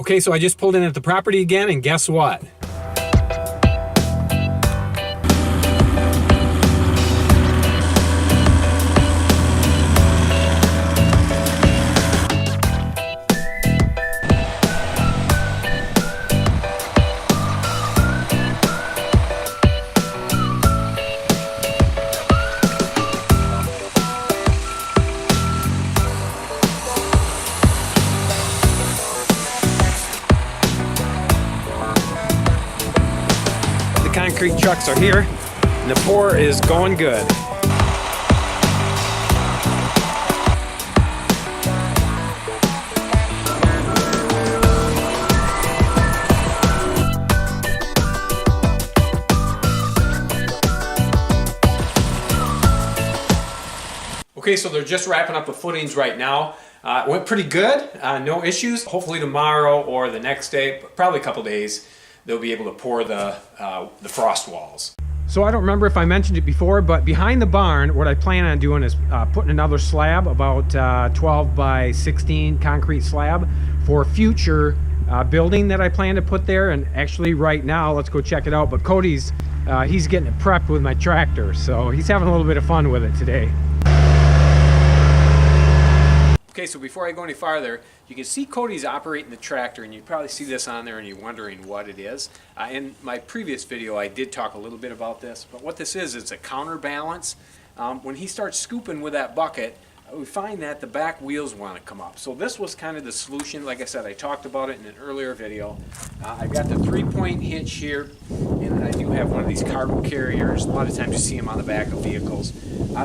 Okay, so I just pulled in at the property again, and guess what? Concrete trucks are here, and the pour is going good. Okay, so they're just wrapping up the footings right now. It went pretty good, no issues. Hopefully tomorrow or the next day, probably a couple days, they'll be able to pour the frost walls. So I don't remember if I mentioned it before, but behind the barn, what I plan on doing is putting another slab, about 12 by 16 concrete slab for future building that I plan to put there. And actually right now, let's go check it out. But Cody's, he's getting it prepped with my tractor, so he's having a little bit of fun with it today. Okay, so before I go any farther, you can see Cody's operating the tractor, and you probably see this on there and you're wondering what it is. In my previous video, I did talk a little bit about this, but what this is, it's a counterbalance. When he starts scooping with that bucket, we find that the back wheels want to come up. So this was kind of the solution. Like I said, I talked about it in an earlier video. I've got the 3-point hitch here, and I do have one of these cargo carriers. A lot of times you see them on the back of vehicles.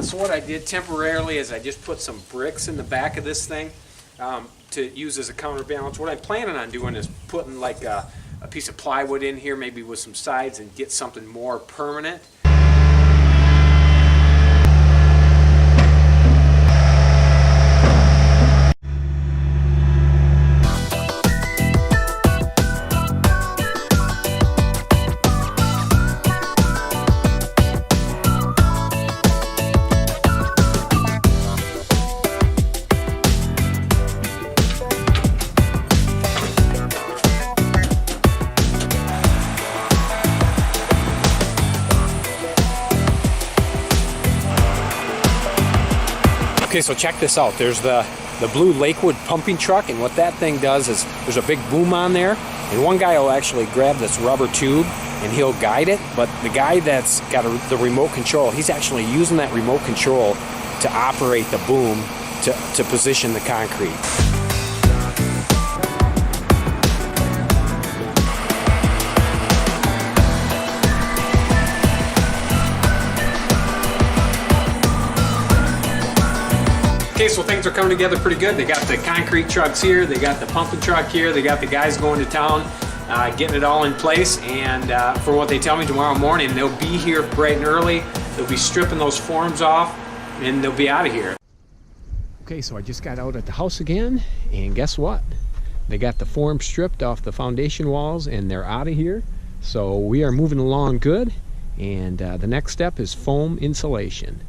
So what I did temporarily is I just put some bricks in the back of this thing to use as a counterbalance. What I'm planning on doing is putting like a piece of plywood in here, maybe with some sides, and get something more permanent. Okay, so check this out. There's the blue Lakewood pumping truck, and what that thing does is there's a big boom on there, and one guy will actually grab this rubber tube and he'll guide it, but the guy that's got the remote control, he's actually using that remote control to operate the boom to position the concrete. Okay, so things are coming together pretty good. They got the concrete trucks here, they got the pumping truck here, they got the guys going to town, getting it all in place, and from what they tell me, tomorrow morning they'll be here bright and early. They'll be stripping those forms off, and they'll be out of here. Okay, so I just got out at the house again, and guess what? They got the form stripped off the foundation walls, and they're out of here. So we are moving along good, and the next step is foam insulation.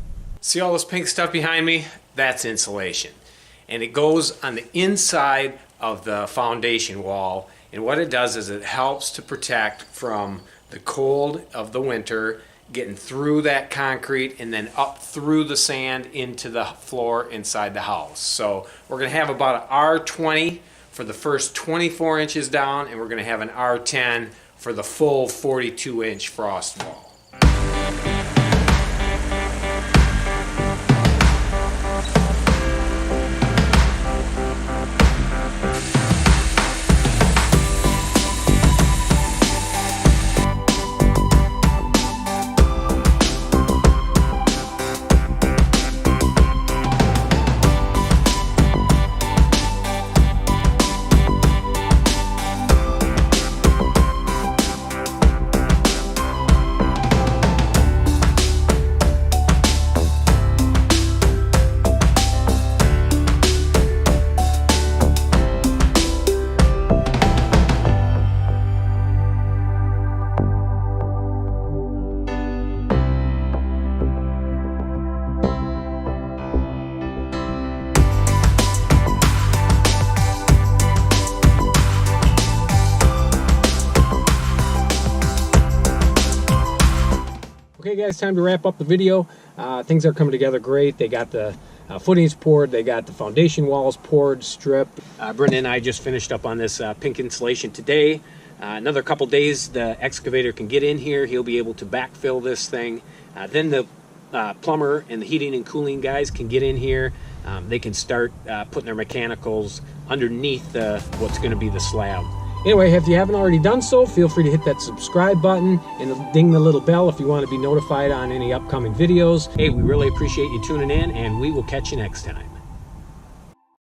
See all this pink stuff behind me? That's insulation, and it goes on the inside of the foundation wall, and what it does is it helps to protect from the cold of the winter getting through that concrete and then up through the sand into the floor inside the house. So we're going to have about an R20 for the first 24 inches down, and we're going to have an R10 for the full 42-inch frost wall. Okay guys, time to wrap up the video. Things are coming together great. They got the footings poured, they got the foundation walls poured, stripped. Brenda and I just finished up on this pink insulation today. Another couple days the excavator can get in here. He'll be able to backfill this thing. Then the plumber and the heating and cooling guys can get in here. They can start putting their mechanicals underneath what's going to be the slab. Anyway, if you haven't already done so, feel free to hit that subscribe button and ding the little bell if you want to be notified on any upcoming videos. Hey, we really appreciate you tuning in, and we will catch you next time.